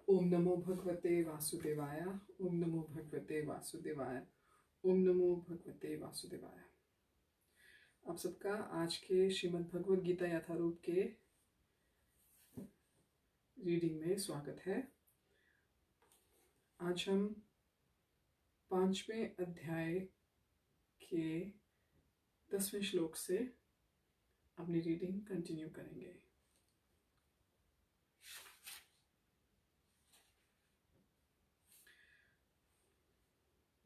ओम नमो भगवते वासुदेवाय। ओम नमो भगवते वासुदेवाय। ओम नमो भगवते वासुदेवाय। आप सबका आज के श्रीमद् भगवद गीता यथारूप के रीडिंग में स्वागत है। आज हम 5वें अध्याय के 10वें श्लोक से अपनी रीडिंग कंटिन्यू करेंगे।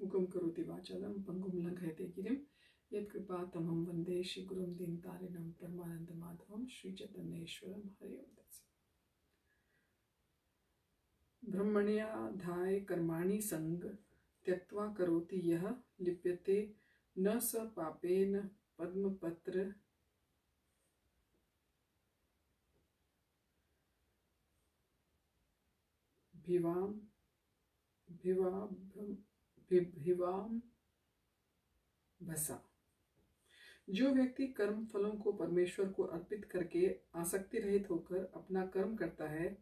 मुखं करोति वाचालं पंगुं लंघयते गिरिं यत्कृपातमहं वन्दे श्रीगुरुं दीनतारिणं परमानन्दमाधवं श्रीचैतन्येश्वरं हरि ओं तत्सत्। ब्रह्मण्याधाय कर्माणि संग त्यक्त्वा करोति यः लिप्यते न स पापेन पद्मपत्र भिवाम भसा। जो व्यक्ति कर्म फलों को परमेश्वर को अर्पित करके आसक्ति रहित होकर अपना कर्म करता है,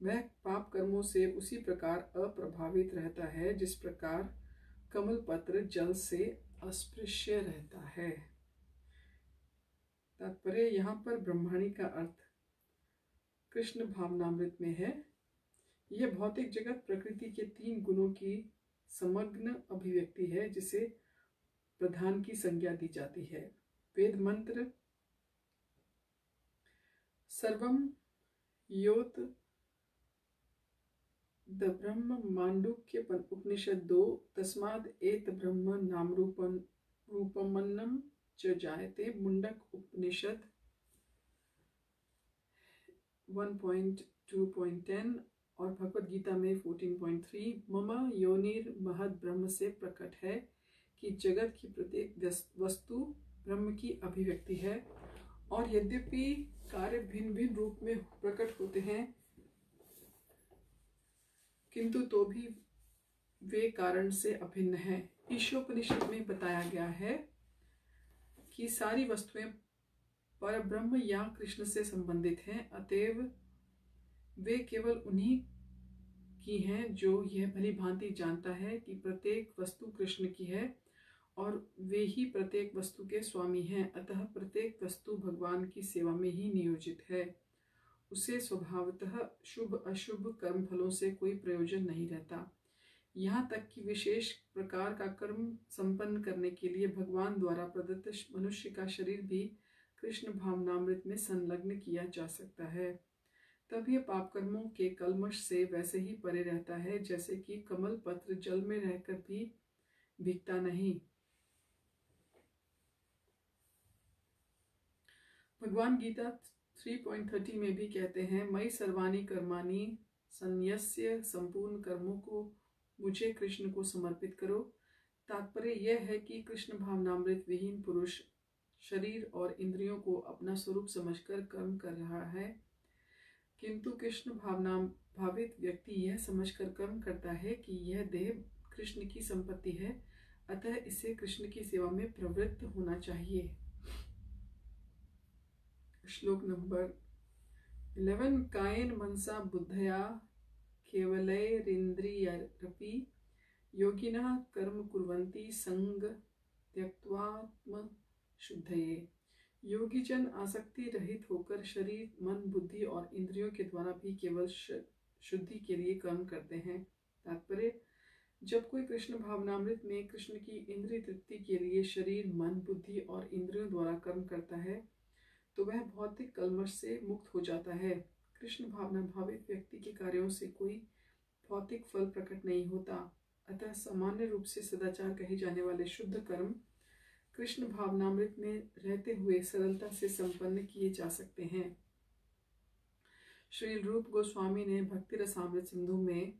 वह पाप कर्मों से उसी प्रकार अप्रभावित रहता है जिस प्रकार कमल पत्र जल से अस्पृश्य रहता है। तात्पर्य यहाँ पर ब्रह्माणी का अर्थ कृष्ण भावनामृत में है। यह भौतिक जगत प्रकृति के 3 गुणों की समग्र अभिव्यक्ति है जिसे प्रधान की संज्ञा दी जाती है। वेद मंत्र सर्वम योत द ब्रह्म मांडुक्य उपनिषद 2 तस्माद एत ब्रह्म नाम रूपमन्नम च जायते मुंडक उपनिषद 1.2.10 और भगवद गीता में 14.3 मम योनिर महद ब्रह्म से प्रकट है कि जगत की प्रत्येक वस्तु ब्रह्म की अभिव्यक्ति है और यद्यपि कार्य भिन्न भिन्न रूप में प्रकट होते हैं किंतु तो भी वे कारण से अभिन्न हैं। ईशोपनिषद में बताया गया है कि सारी वस्तुएं परब्रह्म या कृष्ण से संबंधित हैं, अतएव वे केवल उन्हीं की हैं जो यह भली भांति जानता है कि प्रत्येक वस्तु कृष्ण की है और वे ही प्रत्येक वस्तु के स्वामी हैं। अतः प्रत्येक वस्तु भगवान की सेवा में ही नियोजित है। उसे स्वभावतः शुभ अशुभ कर्म फलों से कोई प्रयोजन नहीं रहता। यहाँ तक कि विशेष प्रकार का कर्म संपन्न करने के लिए भगवान द्वारा प्रदत्त मनुष्य का शरीर भी कृष्ण भावनामृत में संलग्न किया जा सकता है। तब यह पाप कर्मों के कलमश से वैसे ही परे रहता है जैसे कि कमल पत्र जल में रहकर भी भीगता नहीं। भगवान गीता 3.30 में भी कहते हैं, मयि सर्वाणि कर्माणि संन्यस्य, संपूर्ण कर्मों को मुझे कृष्ण को समर्पित करो। तात्पर्य यह है कि कृष्ण भावनामृत विहीन पुरुष शरीर और इंद्रियों को अपना स्वरूप समझकर कर्म कर रहा है, किंतु कृष्ण भावित व्यक्ति यह समझकर कर्म करता है कि यह देह कृष्ण की संपत्ति है, अतः इसे कृष्ण की सेवा में प्रवृत्त होना चाहिए। श्लोक नंबर 11 कायेन मनसा बुद्धया केवलैरिन्द्रियैरपि योगिनः कर्म कुर्वन्ति संग त्यक्त्वात्म शुद्धये। योगी जन आसक्ति रहित होकर शरीर मन बुद्धि और इंद्रियों के द्वारा भी केवल शुद्धि के लिए कर्म करते हैं। तात्पर्य जब कोई कृष्ण भावनामृत में कृष्ण की इंद्रिय तृप्ति के लिए शरीर मन बुद्धि और इंद्रियों द्वारा कर्म करता है तो वह भौतिक कलमश से मुक्त हो जाता है। कृष्ण भावना भावित व्यक्ति के कार्यों से कोई भौतिक फल प्रकट नहीं होता। अतः सामान्य रूप से सदाचार कहे जाने वाले शुद्ध कर्म कृष्ण भावनामृत में रहते हुए सरलता से संपन्न किए जा सकते हैं। श्री रूप गोस्वामी ने भक्ति रसामृत सिंधु में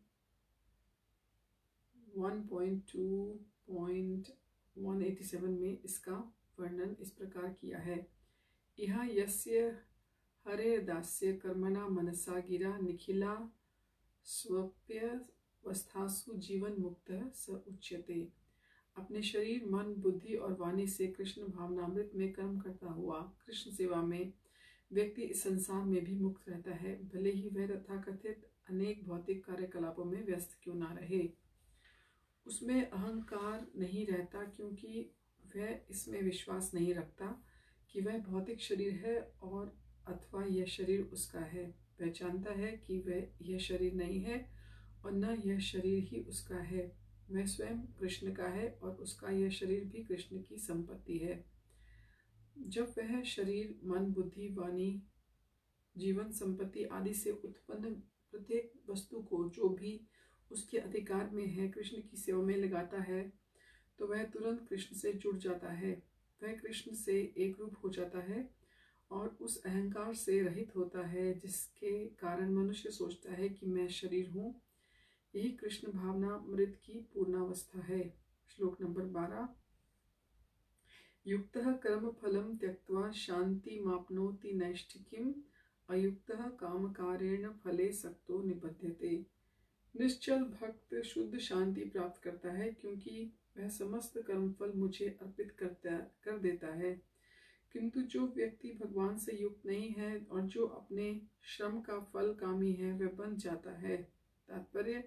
1.2.187 में इसका वर्णन इस प्रकार किया है। इह यस्य हरेर्दास्य कर्मणा मनसा गिरा निखिला स्वप्यवस्थासु जीवन मुक्तः स उच्यते। अपने शरीर मन बुद्धि और वाणी से कृष्ण भावनामृत में कर्म करता हुआ कृष्ण सेवा में व्यक्ति इस संसार में भी मुक्त रहता है, भले ही वह तथाकथित अनेक भौतिक कार्यकलापों में व्यस्त क्यों ना रहे। उसमें अहंकार नहीं रहता, क्योंकि वह इसमें विश्वास नहीं रखता कि वह भौतिक शरीर है और अथवा यह शरीर उसका है। वह जानता है कि वह यह शरीर नहीं है और न यह शरीर ही उसका है। वह स्वयं कृष्ण का है और उसका यह शरीर भी कृष्ण की संपत्ति है। जब वह शरीर, मन, बुद्धि, वाणी, जीवन, संपत्ति आदि से उत्पन्न प्रत्येक वस्तु को जो भी उसके अधिकार में है कृष्ण की सेवा में लगाता है, तो वह तुरंत कृष्ण से जुड़ जाता है। वह कृष्ण से एक रूप हो जाता है और उस अहंकार से रहित होता है जिसके कारण मनुष्य सोचता है कि मैं शरीर हूँ। यही कृष्ण भावना अमृत की पूर्णावस्था है। श्लोक नंबर 12। युक्तः कर्म फलम त्यक्त्वा शांति माप्नोति नैष्ठिकीम् अयुक्तः कामकारेण फले सक्तो निबध्यते। निश्चल भक्त शुद्ध शांति प्राप्त करता है, क्योंकि वह समस्त कर्मफल मुझे अर्पित कर देता है। किंतु जो व्यक्ति भगवान से युक्त नहीं है और जो अपने श्रम का फल कामी है, वह बंध जाता है। तात्पर्य,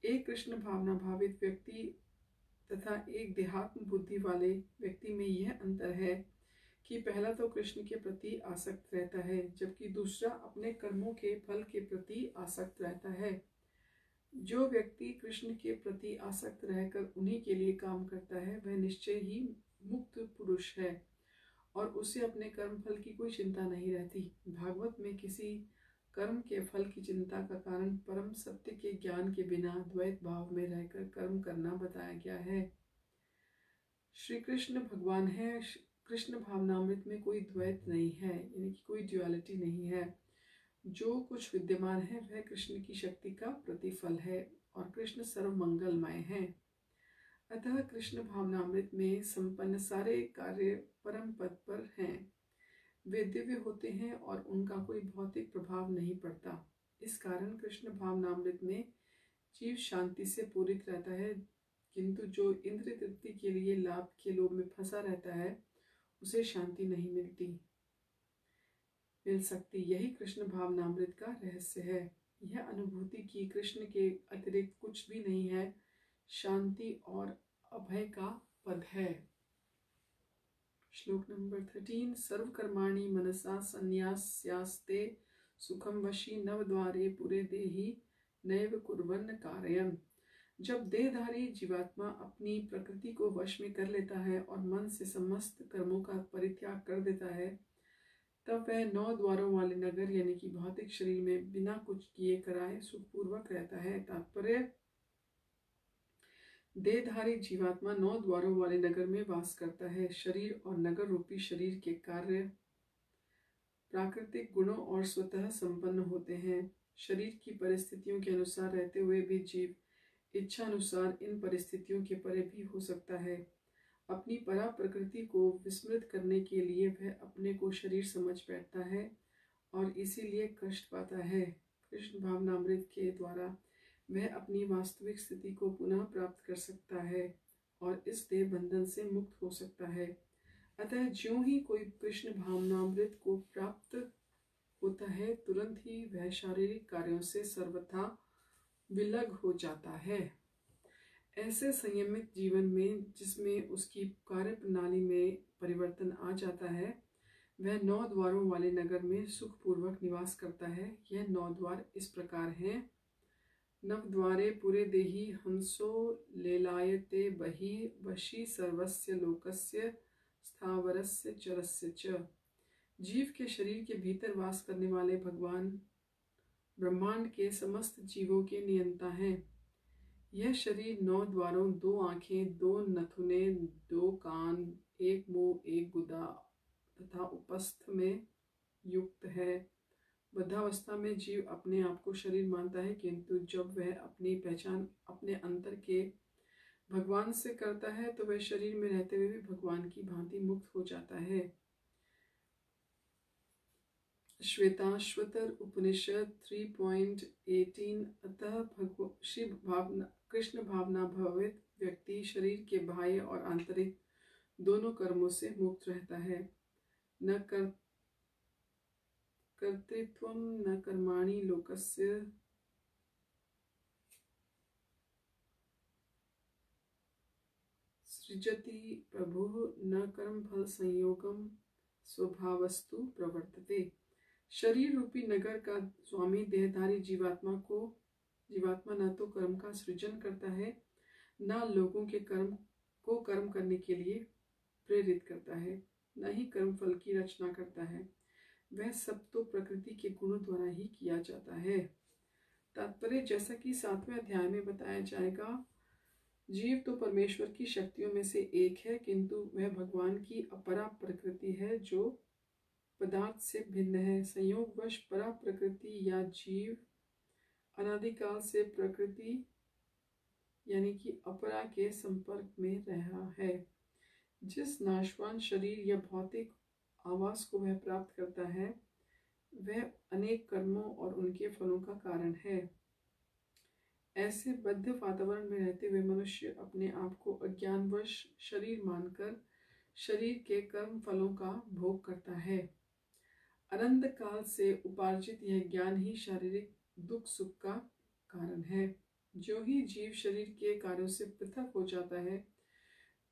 एक कृष्ण भावना भावित व्यक्ति तथा एक देहात्म बुद्धि वाले व्यक्ति में यह अंतर है कि पहला तो कृष्ण के प्रति आसक्त रहता है, जबकि दूसरा अपने कर्मों के फल के प्रति आसक्त रहता है। जो व्यक्ति कृष्ण के प्रति आसक्त रहकर उन्हीं के लिए काम करता है, वह निश्चय ही मुक्त पुरुष है और उसे अपने कर्म फल की कोई चिंता नहीं रहती। भागवत में किसी कर्म के फल की चिंता का कारण परम सत्य के ज्ञान के बिना द्वैत भाव में रहकर कर्म करना बताया गया है। श्री कृष्ण भगवान है। कृष्ण भावनामृत में कोई द्वैत नहीं है, यानी कि कोई ड्युअलिटी नहीं है। जो कुछ विद्यमान है वह कृष्ण की शक्ति का प्रतिफल है और कृष्ण सर्व मंगलमय है। अतः कृष्ण भावनामृत में संपन्न सारे कार्य परम पद पर हैं। वे दिव्य होते हैं और उनका कोई भौतिक प्रभाव नहीं पड़ता। इस कारण कृष्ण भावनामृत में जीव शांति से पूरित रहता है, किंतु जो इंद्रिय तृप्ति के लिए लाभ के लोभ में फंसा रहता है, उसे शांति नहीं मिल सकती। यही कृष्ण भावनामृत का रहस्य है। यह अनुभूति की कृष्ण के अतिरिक्त कुछ भी नहीं है, शांति और अभय का पद है। श्लोक नंबर 13। सर्वकर्माणि मनसा संन्यास्यास्ते सुखम वशी नवद्वारे पुरे देहि नैव कुर्वन्न कारयन्। जब देहधारी जीवात्मा अपनी प्रकृति को वश में कर लेता है और मन से समस्त कर्मों का परित्याग कर देता है, तब वह 9 द्वारों वाले नगर यानी कि भौतिक शरीर में बिना कुछ किए कराए सुखपूर्वक रहता है। तात्पर्य, देहधारी जीवात्मा 9 द्वारों वाले नगर में वास करता है। शरीर और नगर रूपी शरीर के कार्य प्राकृतिक गुणों और स्वतः संपन्न होते हैं। शरीर की परिस्थितियों के अनुसार रहते हुए भी जीव इच्छा अनुसार इन परिस्थितियों के परे भी हो सकता है। अपनी परा प्रकृति को विस्मृत करने के लिए वह अपने को शरीर समझ बैठता है और इसीलिए कष्ट पाता है। कृष्ण भावनामृत के द्वारा वह अपनी वास्तविक स्थिति को पुनः प्राप्त कर सकता है और इस देह बंधन से मुक्त हो सकता है। अतः ज्यों ही कोई कृष्ण भावनामृत को प्राप्त होता है, तुरंत ही वह शारीरिक कार्यों से सर्वथा विलग हो जाता है। ऐसे संयमित जीवन में जिसमें उसकी कार्य प्रणाली में परिवर्तन आ जाता है, वह 9 द्वारों वाले नगर में सुखपूर्वक निवास करता है। यह 9 द्वार इस प्रकार हैं। नवद्वारे पुरे देहि हंसो लेलायते बहि वशी सर्वस्य लोकस्य स्थावरस्य चरस्य च। जीव के शरीर के भीतर वास करने वाले भगवान ब्रह्मांड के समस्त जीवों के नियंता हैं। यह शरीर 9 द्वारों, 2 आँखें, 2 नथुने, 2 कान, 1 मुंह, 1 गुदा तथा उपस्थ में युक्त है। बद्धावस्था में जीव अपने आप को शरीर मानता है, किंतु जब वह अपनी पहचान अपने अंतर के भगवान से करता है तो वह शरीर में रहते हुए भी भगवान की भांति मुक्त हो जाता है। श्वेताश्वतर उपनिषद 3.18। अतः कृष्ण भावना भावित व्यक्ति शरीर के बाह्य और आंतरिक दोनों कर्मों से मुक्त रहता है। न कर्तृत्वं न कर्माणि लोकस्य सृजति प्रभुः न कर्मफल संयोगम स्वभावस्तु प्रवर्तते। शरीर रूपी नगर का स्वामी देहधारी जीवात्मा न तो कर्म का सृजन करता है, न लोगों के कर्म करने के लिए प्रेरित करता है, न ही कर्म फल की रचना करता है। वह सब तो प्रकृति के गुणों द्वारा ही किया जाता है। तात्पर्य, जैसा कि 7वें अध्याय में बताया जाएगा, जीव तो परमेश्वर की शक्तियों में से एक है, किंतु वह भगवान की अपरा प्रकृति है जो पदार्थ से भिन्न है। संयोगवश परा प्रकृति या जीव अनादिकाल से प्रकृति यानी कि अपरा के संपर्क में रहा है। जिस नाशवान शरीर या भौतिक आवास को वह प्राप्त करता है, वह अनेक कर्मों और उनके फलों का कारण है। ऐसे बद्ध वातावरण में रहते हुए मनुष्य अपने आप को अज्ञानवश शरीर मानकर शरीर के कर्म फलों का भोग करता है। अनंत काल से उपार्जित यह ज्ञान ही शारीरिक दुख सुख का कारण है। जो ही जीव शरीर के कार्यों से पृथक हो जाता है,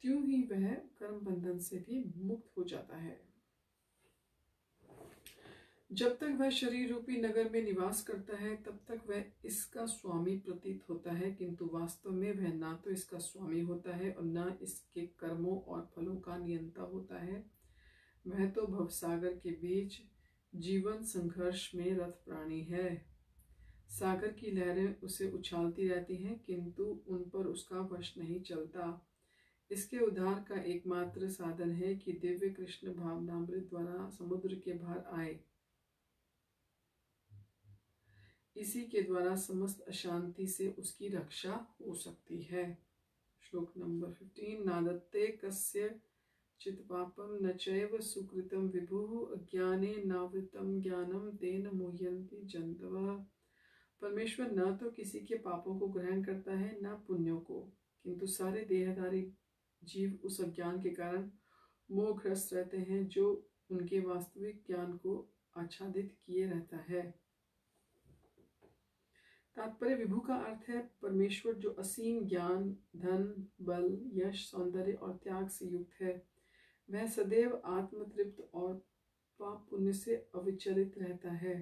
त्यों ही वह कर्म बंधन से भी मुक्त हो जाता है। जब तक वह शरीर रूपी नगर में निवास करता है, तब तक वह इसका स्वामी प्रतीत होता है, किंतु वास्तव में वह ना तो इसका स्वामी होता है और न इसके कर्मों और फलों का नियंता होता है। वह तो भवसागर के बीच जीवन संघर्ष में रत प्राणी है। सागर की लहरें उसे उछालती रहती हैं, किंतु उन पर उसका वश नहीं चलता। इसके उद्धार का एकमात्र साधन है कि दिव्य कृष्ण भावनामृत द्वारा समुद्र के बाहर आए। इसी के द्वारा समस्त अशांति से उसकी रक्षा हो सकती है। श्लोक नंबर 15। नादत्ते कस्य चित पापम न चैव सुकृतम विभुः अज्ञाने नावृतम ज्ञानम तेन मुह्यन्ति जन्तवः। परमेश्वर न तो किसी के पापों को ग्रहण करता है, न पुण्यों को, किंतु सारे देहधारी जीव उस अज्ञान के कारण मोहग्रस्त रहते हैं जो उनके वास्तविक ज्ञान को आच्छादित किए रहता है। तात्पर्य, विभु का अर्थ है परमेश्वर जो असीम ज्ञान, धन, बल, यश, सौंदर्य और त्याग से युक्त है। वह सदैव आत्मतृप्त और पाप पुण्य से अविचलित रहता है।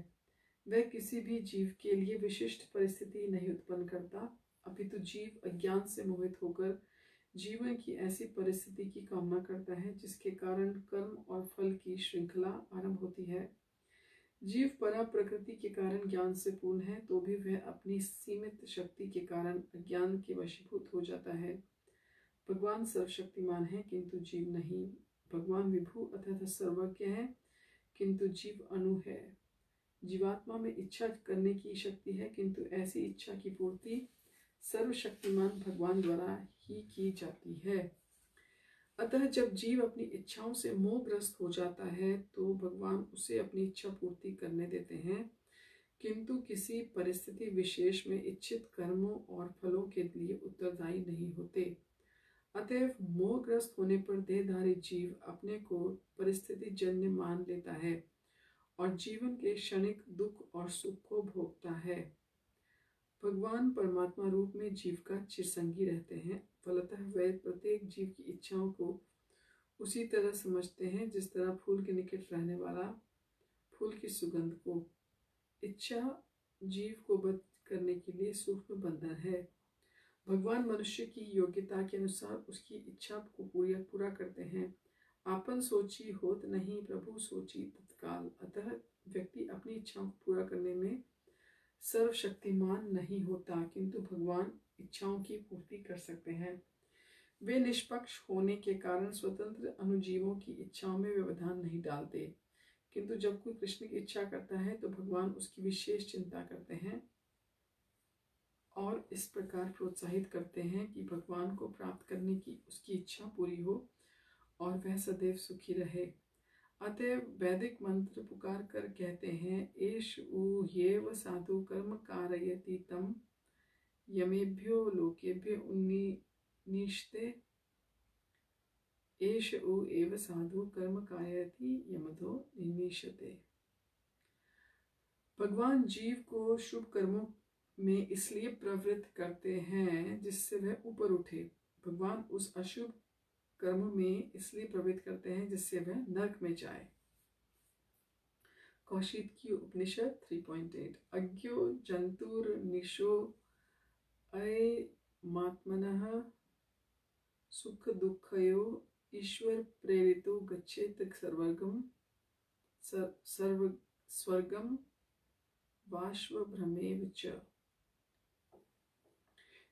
वह किसी भी जीव के लिए विशिष्ट परिस्थिति नहीं उत्पन्न करता, अपितु जीव अज्ञान से मोहित होकर जीवन की ऐसी परिस्थिति की कामना करता है जिसके कारण कर्म और फल की श्रृंखला आरंभ होती है। जीव परा प्रकृति के कारण ज्ञान से पूर्ण है, तो भी वह अपनी सीमित शक्ति के कारण अज्ञान के वशीभूत हो जाता है। भगवान सर्वशक्तिमान है, किंतु जीव नहीं। भगवान विभु अर्थात सर्वज्ञ है, किंतु जीव अणु है। जीवात्मा में इच्छा करने की शक्ति है, किंतु ऐसी इच्छा की पूर्ति सर्वशक्तिमान भगवान द्वारा ही की जाती है। अतः जब जीव अपनी इच्छाओं से मोहग्रस्त हो जाता है, तो भगवान उसे अपनी इच्छा पूर्ति करने देते हैं, किंतु किसी परिस्थिति विशेष में इच्छित कर्मों और फलों के लिए उत्तरदायी नहीं होते। अतएव मोहग्रस्त होने पर देहधारी जीव अपने को परिस्थिति जन्य मान लेता है और जीवन के क्षणिक दुख और सुख को भोगता है। भगवान परमात्मा रूप में जीव का चिरसंगी रहते हैं। फलतः वे प्रत्येक जीव की इच्छाओं को उसी तरह समझते हैं जिस तरह फूल के निकट रहने वाला फूल की सुगंध को। इच्छा जीव को बद्ध करने के लिए सूक्ष्म बंधन है। भगवान मनुष्य की योग्यता के अनुसार उसकी इच्छा को पूरा करते हैं। आपन सोची होत नहीं, प्रभु सोची तत्काल। अतः व्यक्ति अपनी इच्छाओं को पूरा करने में सर्वशक्तिमान नहीं होता, किंतु भगवान इच्छाओं की पूर्ति कर सकते हैं। वे निष्पक्ष होने के कारण स्वतंत्र अनुजीवों की इच्छाओं में व्यवधान नहीं डालते, किंतु जब कोई कृष्ण की इच्छा करता है तो भगवान उसकी विशेष चिंता करते हैं और इस प्रकार प्रोत्साहित करते हैं कि भगवान को प्राप्त करने की उसकी इच्छा पूरी हो और वह सदैव सुखी रहे। अतएव वैदिक मंत्र पुकार कर कहते हैं, एष उ येव साधु कर्म कारयति तम यमेभ्यो लोकेभ्यो उन्नीशते। एष उ एव साधु कर्म कारयति यमधो निमीशते। भगवान जीव को शुभ कर्मों में इसलिए प्रवृत्त करते हैं जिससे वह ऊपर उठे। भगवान उस अशुभ कर्म में इसलिए प्रवृत्त करते हैं जिससे वह नरक में जाए। कौशिक की उपनिषद 3.8 अज्ञो जंतुर निशो अयमात्मनः सुख दुःखयो ईश्वर प्रेरितो गच्छेत स्वर्गम वाश्व भ्रमेव च।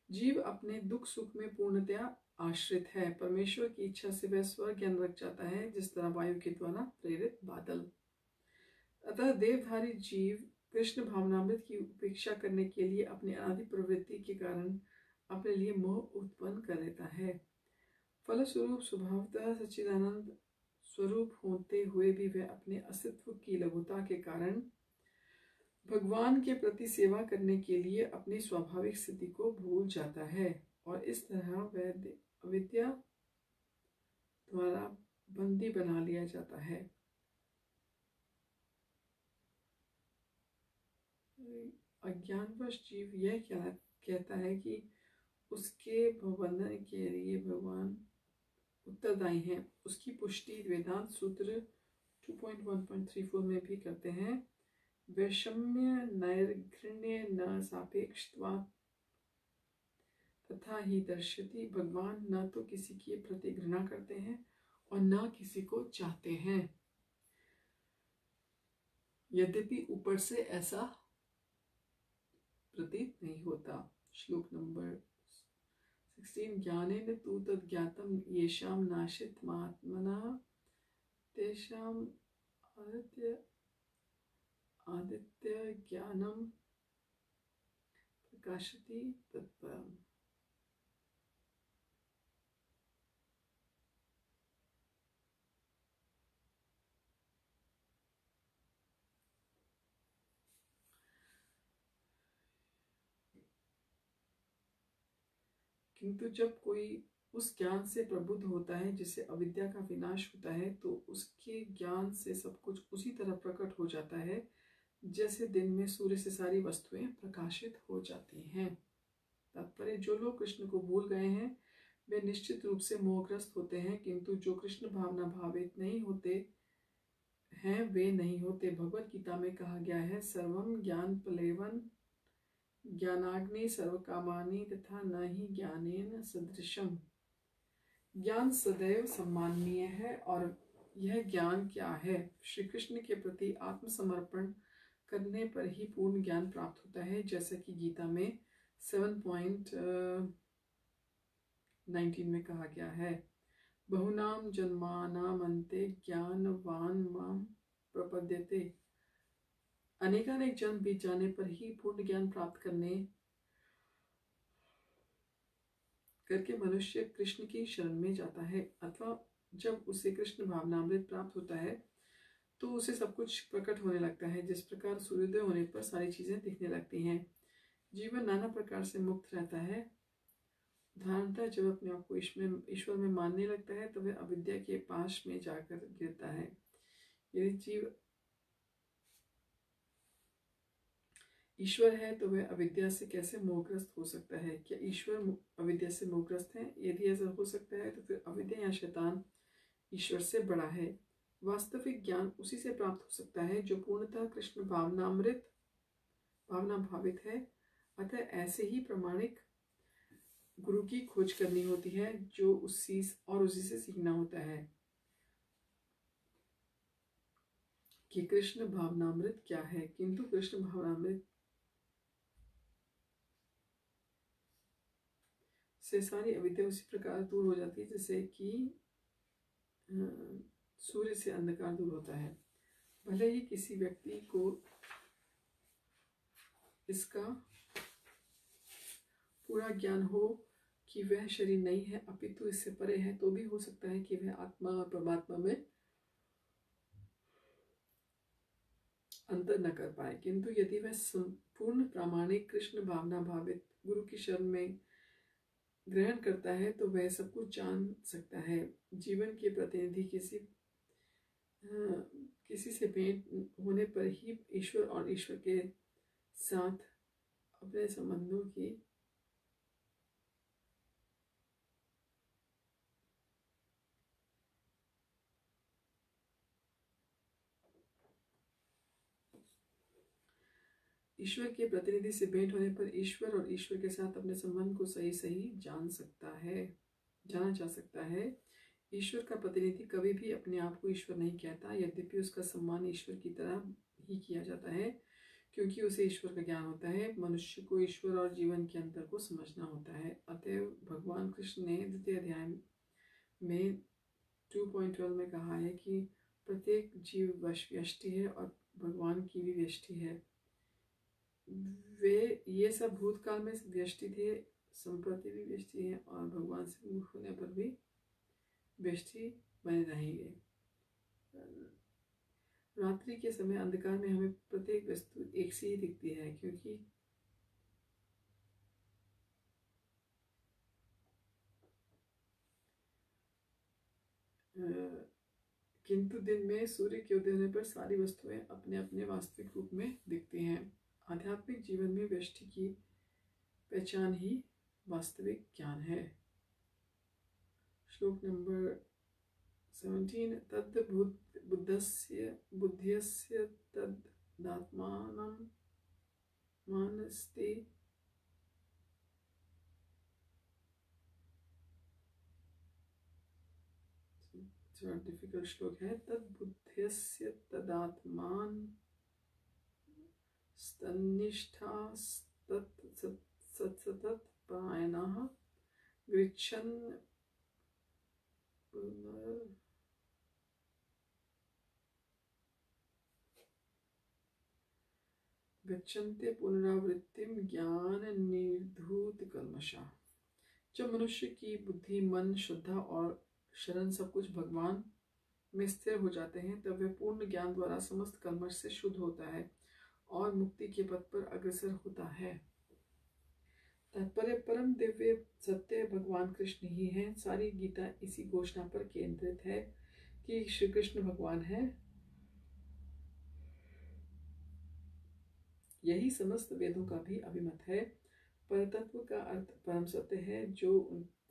जीव अपने दुख सुख में पूर्णतया आश्रित है। परमेश्वर की इच्छा से वह स्वर्ग या नरक जाता है, जिस तरह वायु के द्वारा प्रेरित बादल। अतः देवधारी जीव कृष्ण भावनामृत की उपेक्षा करने के लिए अपनी अनादि प्रवृत्ति के कारण अपने लिए मोह उत्पन्न कर लेता है। फलस्वरूप स्वभावतः सच्चिदानंद स्वरूप होते हुए भी वह अपने अस्तित्व की लघुता के कारण भगवान के प्रति सेवा करने के लिए अपनी स्वाभाविक स्थिति को भूल जाता है, और इस तरह वह अविद्या द्वारा बंदी बना लिया जाता है। अज्ञानवश जीव यह कहता है कि उसके भवबंधन के लिए भगवान उत्तरदायी हैं। उसकी पुष्टि वेदांत सूत्र 2.1.34 में भी करते हैं। वैषम्य नैर्घृण्य न सापेक्षत्वात् तथा ही दर्शति। भगवान न तो किसी के प्रति घृणा करते हैं और न किसी को चाहते हैं, यद्यपि ऊपर से ऐसा प्रतीत नहीं होता। श्लोक नंबर 16 ज्ञानेन तु तद्ज्ञातं येषां नाशितमात्मनः तेषां आदित्य ज्ञानम प्रकाशति तत्परम्। किंतु जब कोई उस ज्ञान से प्रबुद्ध होता है जिससे अविद्या का विनाश होता है, तो उसके ज्ञान से सब कुछ उसी तरह प्रकट हो जाता है जैसे दिन में सूर्य से सारी वस्तुएं प्रकाशित हो जाती हैं। तात्पर्य, जो लोग कृष्ण को भूल गए हैं वे निश्चित रूप से मोहग्रस्त होते हैं, किंतु जो कृष्ण भावना भावित नहीं होते हैं वे नहीं होते। भगवत गीता में कहा गया है, सर्वम ज्ञान प्लेवन ज्ञानाग्नि सर्वकामानि तथा न ही ज्ञानेन सदृशम। ज्ञान सदैव सम्माननीय है, और यह ज्ञान क्या है? श्री कृष्ण के प्रति आत्मसमर्पण करने पर ही पूर्ण ज्ञान प्राप्त होता है, जैसा कि गीता में 7.19 में कहा गया है। बहुनाम जन्मानाम अन्ते ज्ञानवान माम प्रपद्यते। अनेकानेक जन्म बीत जाने पर ही पूर्ण ज्ञान प्राप्त करके मनुष्य कृष्ण की शरण में जाता है, अथवा जब उसे कृष्ण भावनामृत प्राप्त होता है तो उसे सब कुछ प्रकट होने लगता है। जिस प्रकार सूर्योदय होने पर सारी चीजें दिखने लगती हैं। जीवन नाना प्रकार से मुक्त रहता है। उदाहरणतः जब अपने आप को ईश्वर में मानने लगता है तो वह अविद्या के पाश में जाकर गिरता है। यदि जीव ईश्वर है तो वह अविद्या से कैसे मोहग्रस्त हो सकता है? क्या ईश्वर अविद्या से मोहग्रस्त है? यदि ऐसा हो सकता है तो फिर अविद्या या शैतान ईश्वर से बड़ा है। वास्तविक ज्ञान उसी से प्राप्त हो सकता है जो पूर्णतः कृष्ण भावना भावित है। अतः ऐसे ही प्रामाणिक गुरु की खोज करनी होती है जो उसी से सीखना होता है कि कृष्ण भावनामृत क्या है। किंतु कृष्ण भावनामृत से सारी अविद्या उसी प्रकार दूर हो जाती है जैसे कि सूर्य से अंधकार दूर होता है। भले ही किसी व्यक्ति को इसका पूरा ज्ञान हो कि वह शरीर नहीं है अपितु इससे परे है, तो भी हो सकता है कि वह आत्मा और परमात्मा में अंतर न कर पाए। किंतु यदि वह संपूर्ण प्रामाणिक कृष्ण भावना भावित गुरु की शरण में ग्रहण करता है तो वह सब कुछ जान सकता है। जीवन के प्रतिनिधि किसी से भेंट होने पर ही ईश्वर और ईश्वर के साथ अपने संबंधों की ईश्वर के प्रतिनिधि से भेंट होने पर ईश्वर और ईश्वर के साथ अपने संबंध को सही सही जाना जा सकता है। ईश्वर का प्रतिनिधि कभी भी अपने आप को ईश्वर नहीं कहता, यद्यपि उसका सम्मान ईश्वर की तरह ही किया जाता है, क्योंकि उसे ईश्वर का ज्ञान होता है। मनुष्य को ईश्वर और जीवन के अंतर को समझना होता है। अतएव भगवान कृष्ण ने द्वितीय अध्याय में 2.12 में कहा है कि प्रत्येक जीव व्यष्टि है और भगवान की भी व्यष्टि है। ये सब भूतकाल में व्यष्टि थे, संप्रति भी व्यष्टि है और भगवान से मुख होने पर भी व्यष्टि बने रहेंगे। रात्रि के समय अंधकार में हमें प्रत्येक वस्तु एक सी ही दिखती है, किंतु दिन में सूर्य के उदय होने पर सारी वस्तुएं अपने अपने वास्तविक रूप में दिखती हैं। आध्यात्मिक जीवन में व्यष्टि की पहचान ही वास्तविक ज्ञान है। श्लोक नंबर 17। तद् बुद्धस्य तदात्मानं मानस्ते थोड़ा डिफिकल्ट श्लोक है। तद्बुद्धस्य तदात्मान स्तनिष्ठा सतत परायणः गच्छन्ते पुनरावृत्तिम ज्ञान निर्धूत कल्मषा। जब मनुष्य की बुद्धि, मन, श्रद्धा और शरण सब कुछ भगवान में स्थिर हो जाते हैं, तब वह पूर्ण ज्ञान द्वारा समस्त कल्मष से शुद्ध होता है और मुक्ति के पथ पर अग्रसर होता है। तात्पर्य परम दिव्य सत्य भगवान कृष्ण ही हैं। सारी गीता इसी घोषणा पर केंद्रित है कि श्री कृष्ण भगवान है। यही समस्त वेदों का भी अभिमत है। परतत्व का अर्थ परम सत्य है, जो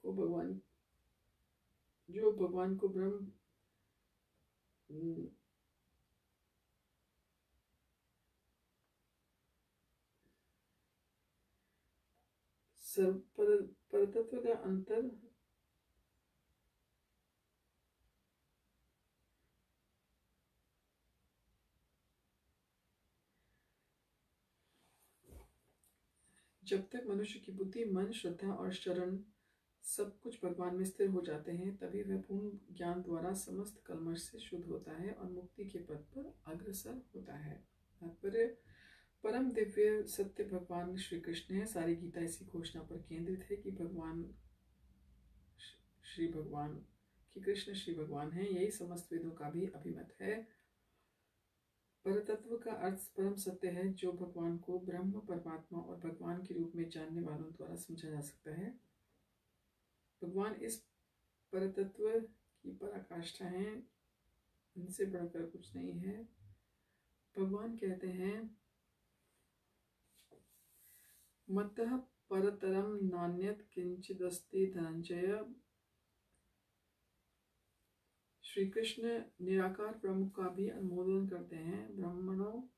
भगवान को ब्रह्म परतत्व का अंतर जब तक मनुष्य की बुद्धि, मन, श्रद्धा और शरण सब कुछ भगवान में स्थिर हो जाते हैं, तभी वह पूर्ण ज्ञान द्वारा समस्त कल्मष से शुद्ध होता है और मुक्ति के पथ पर अग्रसर होता है। तात्पर्य परम दिव्य सत्य भगवान श्री कृष्ण है। सारी गीता इसी घोषणा पर केंद्रित है कि कृष्ण श्री भगवान है। यही समस्त वेदों का भी अभिमत है। परतत्व का अर्थ परम सत्य है, जो भगवान को ब्रह्म, परमात्मा और भगवान के रूप में जानने वालों द्वारा समझा जा सकता है। भगवान इस परतत्व की पराकाष्ठा है, इनसे बढ़कर कुछ नहीं है। भगवान कहते हैं, मत्तः परतरम नान्यत् किंचिदस्ति धनंजय। श्री कृष्ण निराकार ब्रह्म का भी अनुमोदन करते हैं। ब्रह्मणो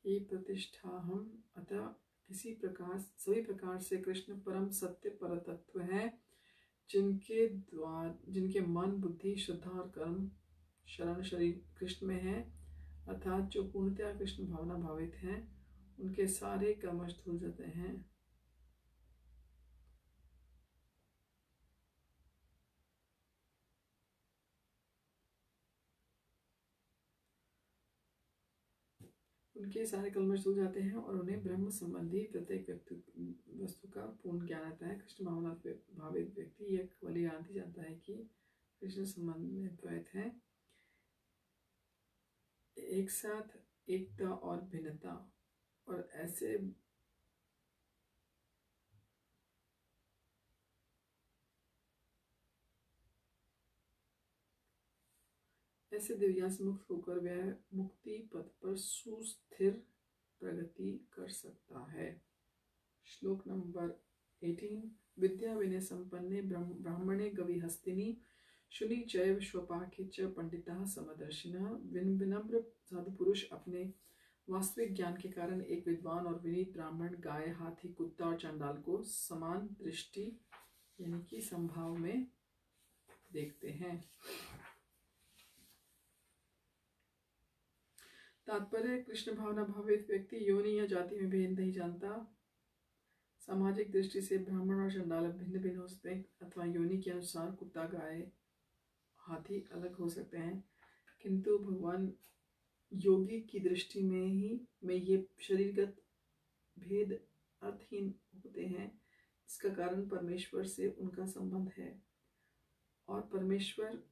ही प्रतिष्ठाहम। अतः सभी प्रकार से कृष्ण परम सत्य परतत्व है, जिनके मन, बुद्धि, श्रद्धा और कर्म शरण शरीर कृष्ण में है, अर्थात जो पूर्णतया कृष्ण भावना भावित हैं, उनके सारे कर्मश धुल जाते हैं। उनके सारे कल्मश धुल जाते हैं और उन्हें ब्रह्म संबंधी प्रत्येक वस्तु का पूर्ण ज्ञान आता है। कृष्ण भावना भावित व्यक्ति यह भली भांति जानता है कि कृष्ण संबंध में द्वैत है, एक साथ एकता और भिन्नता, और ऐसे दिव्या से मुक्त होकर वह मुक्ति पथ पर सुस्थिर प्रगति कर सकता है। श्लोक नंबर 18। विद्या विनय संपन्ने ब्राह्मणे गविहस्तिनि शुनि चैव स्वपाके च पंडिता समदर्शिनः। विनम्र साधु पुरुष अपने वास्तविक ज्ञान के कारण एक विद्वान और विनीत ब्राह्मण, गाय, हाथी, कुत्ता और चांडाल को समान दृष्टि यानी कि संभाव में देखते हैं। तात्पर्य, कृष्ण भावना भावित व्यक्ति योनि या जाति में भेद नहीं जानता। सामाजिक दृष्टि से ब्राह्मण और चंडाल भिन्न भिन्न हो सकते हैं अथवा योनि के अनुसार कुत्ता, गाय, हाथी अलग हो सकते हैं, किंतु भगवान योगी की दृष्टि में ये शरीरगत भेद अर्थहीन होते हैं। इसका कारण परमेश्वर से उनका संबंध है और परमेश्वर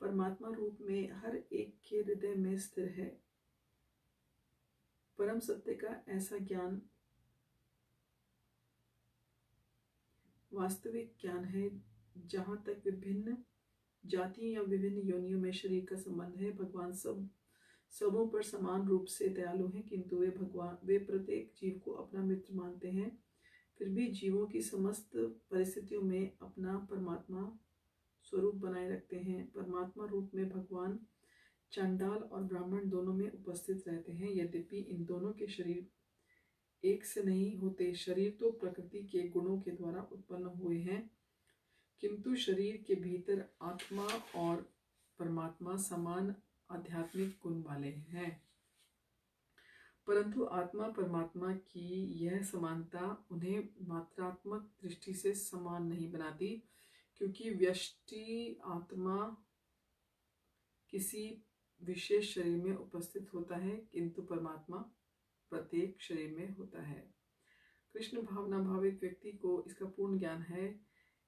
परमात्मा रूप में हर एक के हृदय में स्थिर है। परम सत्य का ऐसा ज्ञान वास्तविक ज्ञान है। जहाँ तक विभिन्न जातियों या विभिन्न योनियों में शरीर का संबंध है, भगवान सबों पर समान रूप से दयालु हैं, किंतु वे प्रत्येक जीव को अपना मित्र मानते हैं। फिर भी जीवों की समस्त परिस्थितियों में अपना परमात्मा स्वरूप बनाए रखते हैं। परमात्मा रूप में भगवान चांडाल और ब्राह्मण दोनों में उपस्थित रहते हैं। यद्यपि इन दोनों के शरीर एक से नहीं होते, शरीर तो प्रकृति के गुणों के द्वारा उत्पन्न हुए हैं, किंतु शरीर के भीतर आत्मा और परमात्मा समान आध्यात्मिक गुण वाले हैं। परंतु आत्मा परमात्मा की यह समानता उन्हें मात्रात्मक दृष्टि से समान नहीं बनाती, क्योंकि व्यष्टि आत्मा किसी विशेष शरीर में उपस्थित होता है, किंतु परमात्मा प्रत्येक शरीर में होता है। कृष्ण भावना भावित व्यक्ति को इसका पूर्ण ज्ञान है,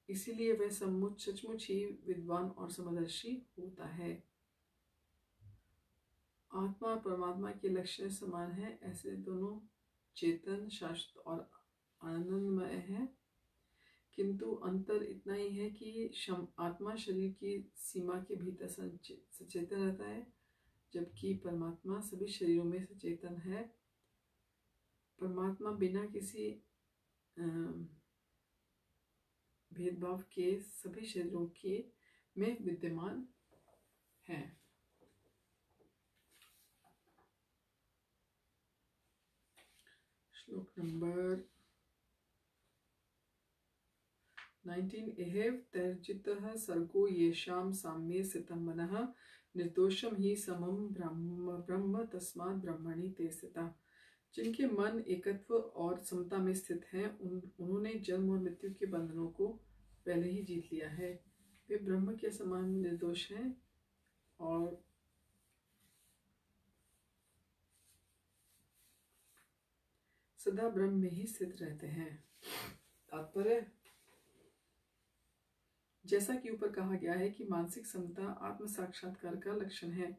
इसीलिए वह सचमुच ही विद्वान और समदर्शी होता है। आत्मा और परमात्मा के लक्ष्य समान है। ऐसे दोनों चेतन, शाश्वत और आनंदमय है, किंतु अंतर इतना ही है कि आत्मा शरीर की सीमा के भीतर सचेतन रहता है, जबकि परमात्मा सभी शरीरों में सचेतन है। परमात्मा बिना किसी भेदभाव के सभी शरीरों के में विद्यमान है। श्लोक नंबर 19। एहेव तैर्जितः सर्गो येषां साम्ये स्थितं मनः निर्दोषं हि समं ब्रह्म तस्मात् ब्रह्मणि ते स्थिताः। जिनके मन एकत्व और समता में स्थित हैं, उन्होंने जन्म और मृत्यु के बंधनों को पहले ही जीत लिया है। वे ब्रह्म के समान निर्दोष हैं और सदा ब्रह्म में ही स्थित रहते हैं। तात्पर्य, जैसा कि ऊपर कहा गया है कि मानसिक समता आत्म साक्षात्कार का लक्षण है।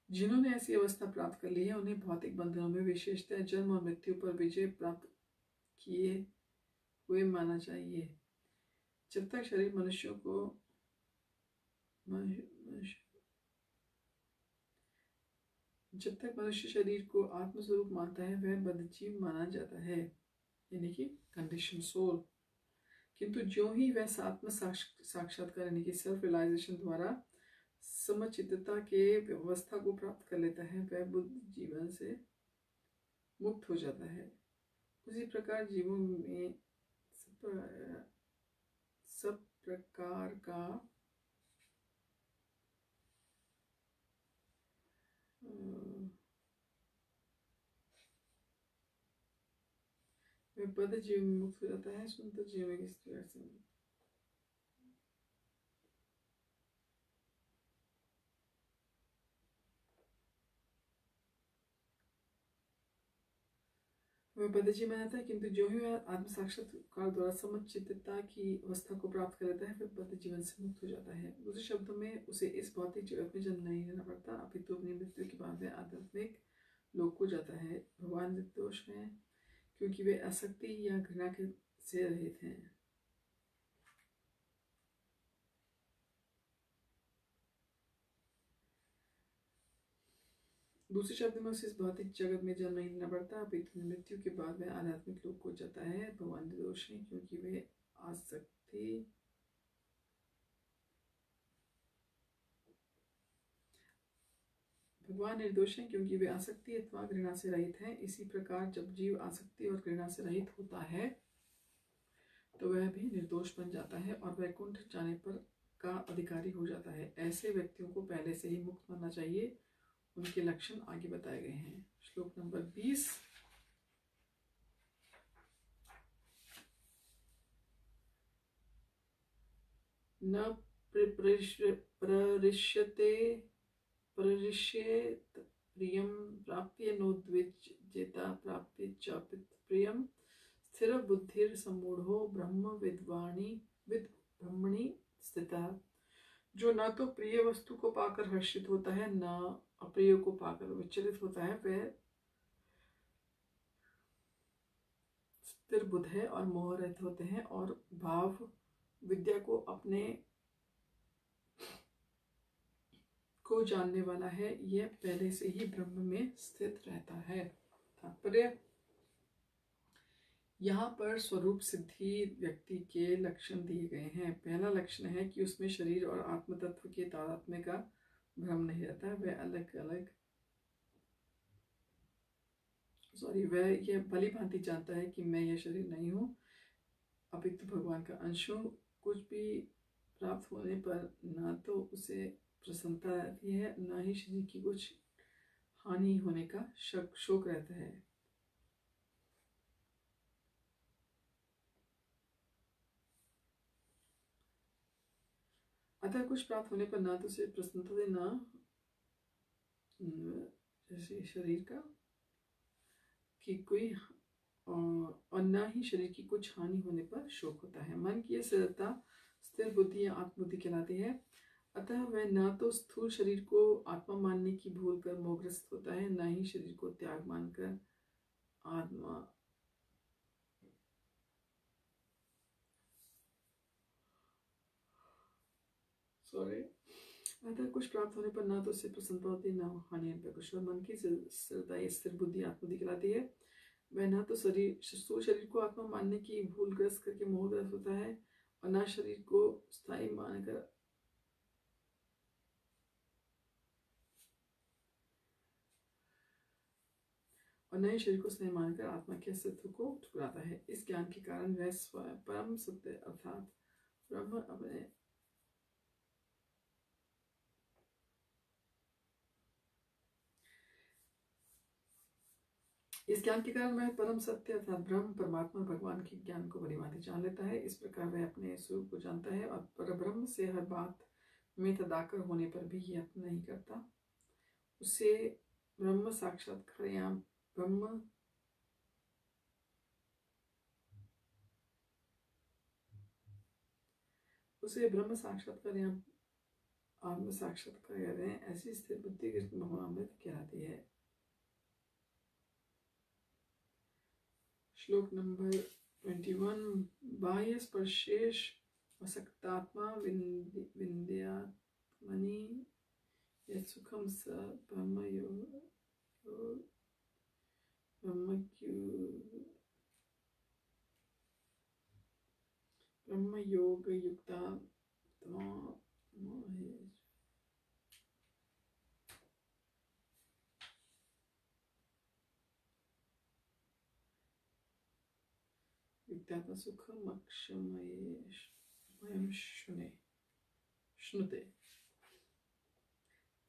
जिन्होंने ऐसी अवस्था प्राप्त कर ली है, उन्हें भौतिक बंधनों में विशेषतः जन्म और मृत्यु पर विजय प्राप्त किए हुए माना चाहिए। जब तक शरीर मनुष्य शरीर को आत्मस्वरूप मानता है, वह बद्धजीव माना जाता है, यानी कि कंडीशन सोल। किंतु जो ही वह आत्म साक्षात्कार यानी कि सेल्फ रियलाइजेशन द्वारा समचित्तता के व्यवस्था को प्राप्त कर लेता है, वह बुद्ध जीवन से मुक्त हो जाता है। उसी प्रकार जीवों में सब प्रकार का वह बद्ध जीव में मुक्त हो जाता है, सुंदर जीव में किस तरह से वह बद्धजीव में आता है। किंतु जो ही वह आत्म साक्षात्कार द्वारा समचित्तता की अवस्था को प्राप्त कर लेता है, वह बद्ध जीवन से मुक्त हो जाता है। दूसरे शब्दों में उसे इस भौतिक जगत में जन्म नहीं लेना पड़ता, अपितु अपनी मृत्यु के बाद वह आध्यात्मिक लोक को जाता है। भगवान निर्दोष हैं क्योंकि वे आसक्ति या घृणा से रहित हैं। दूसरे शब्द में उसे इस भौतिक जगत में जन्म नहीं लेना पड़ता, अपितु मृत्यु के बाद वह आध्यात्मिक लोक को जाता है। भगवान निर्दोष है क्योंकि वे आसक्ति भगवान निर्दोष हैं क्योंकि वे आसक्ति अथवा घृणा से रहित हैं। इसी प्रकार जब जीव आसक्ति और घृणा से रहित होता है तो वह भी निर्दोष बन जाता है और वैकुंठ जाने पर का अधिकारी हो जाता है। ऐसे व्यक्तियों को पहले से ही मुक्त मानना चाहिए। उनके लक्षण आगे बताए गए हैं। श्लोक नंबर 20। न प्ररिष्येत प्रियं प्राप्य नोद्विजेता प्राप्य च प्रियं स्थिर बुद्धिर सम्मूढ़ो ब्रह्म ब्रह्मणि स्थितः। जो न तो प्रिय वस्तु को पाकर हर्षित होता है न अप्रिय को पाकर विचलित होता है, वह स्थिर बुद्ध है और मोह रहित होते हैं और भाव विद्या को अपने को जानने वाला है। यह पहले से ही ब्रह्म में स्थित रहता है। तात्पर्य, यहाँ पर स्वरूप सिद्धि व्यक्ति के लक्षण दिए गए हैं। पहला लक्षण है कि उसमें शरीर और आत्म तत्व के तादात्म्य का भ्रम नहीं रहता। वह यह भली भांति जानता है कि मैं यह शरीर नहीं हूँ, अपितु भगवान का अंश हूँ। कुछ भी प्राप्त होने पर न तो उसे प्रसन्नता रहती है, न ही शरीर की कुछ हानि होने का शोक रहता है। अतः कुछ प्राप्त होने पर न तो उसे प्रसन्नता दे, न जैसे शरीर का कि कोई और न ही शरीर की कुछ हानि होने पर शोक होता है। मन की यह स्थिरता स्थिर बुद्धि या आत्मबुद्धि कहलाती है। अतः वह न तो स्थूल शरीर को आत्मा मानने की भूल कर मोहग्रस्त होता है, न ही शरीर को त्याग मानकर आत्मा अतः कुछ प्राप्त होने पर न तो उससे प्रसन्नता होती, न हानि पर कुछ। मन की स्थिरता स्थिर बुद्धि आत्मबुद्धि कहलाती है। वह न तो स्थूल शरीर को आत्मा मानने की भूलग्रस्त करके मोहग्रस्त होता है और न शरीर को स्थायी मानकर और नए शरीर को स्नेह मानकर आत्मा के अस्तित्व को ठुकराता है। इस ज्ञान के कारण वह परम सत्य अर्थात ब्रह्म अपने इस ज्ञान के कारण वह परम सत्य अर्थात ब्रह्म परमात्मा भगवान के ज्ञान को भलीभांति जान लेता है। इस प्रकार वह अपने स्वरूप को जानता है और परब्रह्म से हर बात में तदाकर होने पर भी यत्न नहीं करता। उसे ब्रह्म साक्षात्कार या ब्रह्म साक्षात्कार या आत्म साक्षात्कार कहते हैं। ऐसी स्थिर बुद्धि कृष्ण भगवामृत कहलाती है। श्लोक नंबर 21। बाह्य स्पर्शेश असक्तात्मा विन्द्यात्मनि यत् सुखम स ब्रह्म योग युक्ता युक्तात्मा सुखम अक्षमयेषु श्नुते।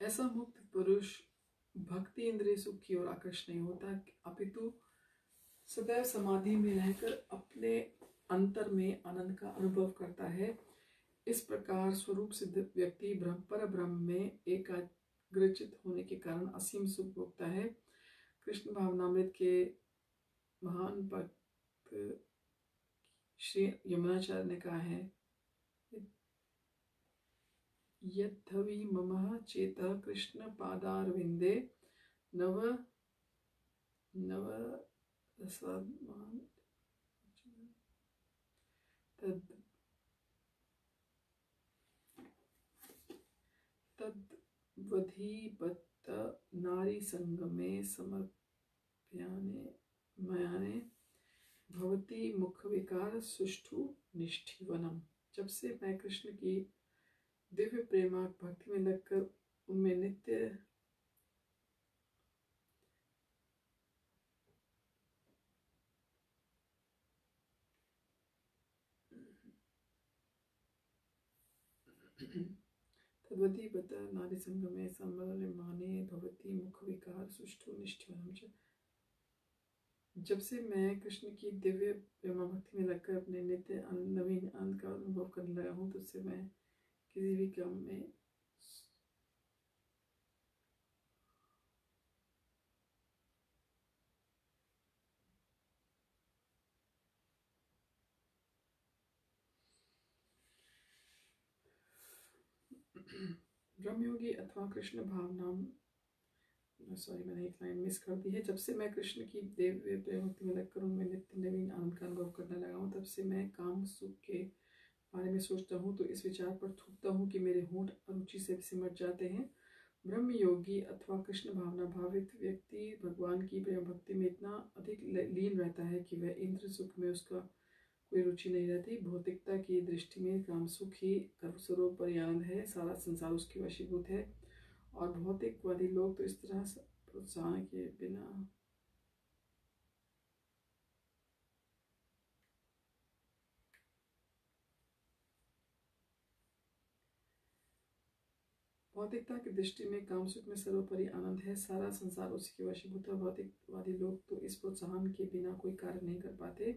ऐसा मुक्त पुरुष भक्ति इंद्रिय सुख की ओर आकर्षित नहीं होता, अपितु सदैव समाधि में रहकर अपने अंतर में आनंद का अनुभव करता है। इस प्रकार स्वरूप सिद्ध व्यक्ति पर ब्रह्म में एकाग्रचित होने के कारण असीम सुख भोगता है। कृष्ण भावनामृत के महान भक्त श्री यमुनाचार्य ने कहा है, यद्धवि मम चेतः कृष्ण पादारविंदे नव तद्वधीबत नारी संगमे समर्प्याने मयाने भवती मुख विकार सुष्ठु निष्ठीवनम। जब से मैं कृष्ण की दिव्य प्रेमाक भक्ति में लगकर उनमें नित्य तद्वती बता नारी संगमे समर्प्याने भवती मुख विकार सुष्ठु निष्ठीवनम। जब से मैं कृष्ण की दिव्य प्रेमा भक्ति में लगकर अपने नित्य नवीन आनंद का अनुभव करने लगा हूँ, तो उससे मैं किसी भी काम में ब्रह्मयोगी अथवा कृष्ण भावनाम, सॉरी मैंने एक लाइन मिस कर दी है। जब से मैं कृष्ण की दिव्य प्रेम भक्ति में लगकर उनमें नित्य नवीन आनंद का अनुभव करने लगा हूँ, तब से मैं काम सुख के बारे में सोचता हूँ तो इस विचार पर थूकता हूँ कि मेरे होंठ अरुचि से सिमट जाते हैं। ब्रह्म योगी अथवा कृष्ण भावना भावित व्यक्ति भगवान की प्रेम भक्ति में इतना अधिक लीन रहता है कि वह इंद्र सुख में उसका कोई रुचि नहीं रहती। भौतिकता की दृष्टि में काम सुख ही सर्वस्वरूप परियान है, सारा संसार उसके वशीभूत है। और भौतिकवादी लोग तो इस तरह प्रोत्साहन के बिना भौतिकता की दृष्टि में काम सुख में सर्वोपरि आनंद है, सारा संसार उसी के वशीभूत है। भौतिकवादी लोग तो इस प्रोत्साहन के बिना कोई कार्य नहीं कर पाते,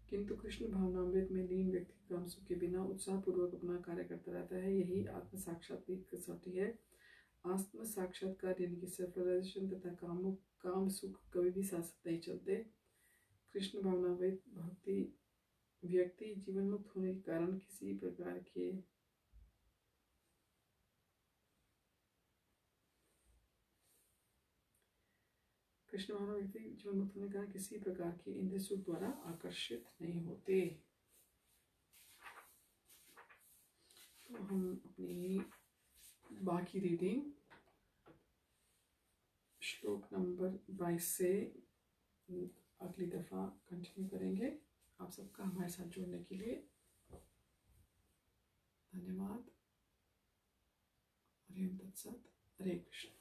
किंतु कृष्ण भावनामृत में लीन व्यक्ति काम सुख के बिना उत्साहपूर्वक अपना कार्य करता रहता है। यही आत्म साक्षात्कार की कसौटी है। आत्म साक्षात्कार यानी कि सेल्फ रियलाइजेशन तथा काम सुख कभी भी साथ साथ नहीं चलते। कृष्ण भावनामृत भक्ति व्यक्ति जीवन मुक्त होने के कारण किसी प्रकार के कृष्ण भावना व्यक्ति जीवन मुक्त होने के कारण किसी प्रकार के इंद्रिय सुख द्वारा आकर्षित नहीं होते। तो हम अपनी बाकी रीडिंग श्लोक नंबर 22 से अगली दफ़ा कंटिन्यू करेंगे। आप सबका हमारे साथ जुड़ने के लिए धन्यवाद। हरे तत्सत। हरे कृष्ण।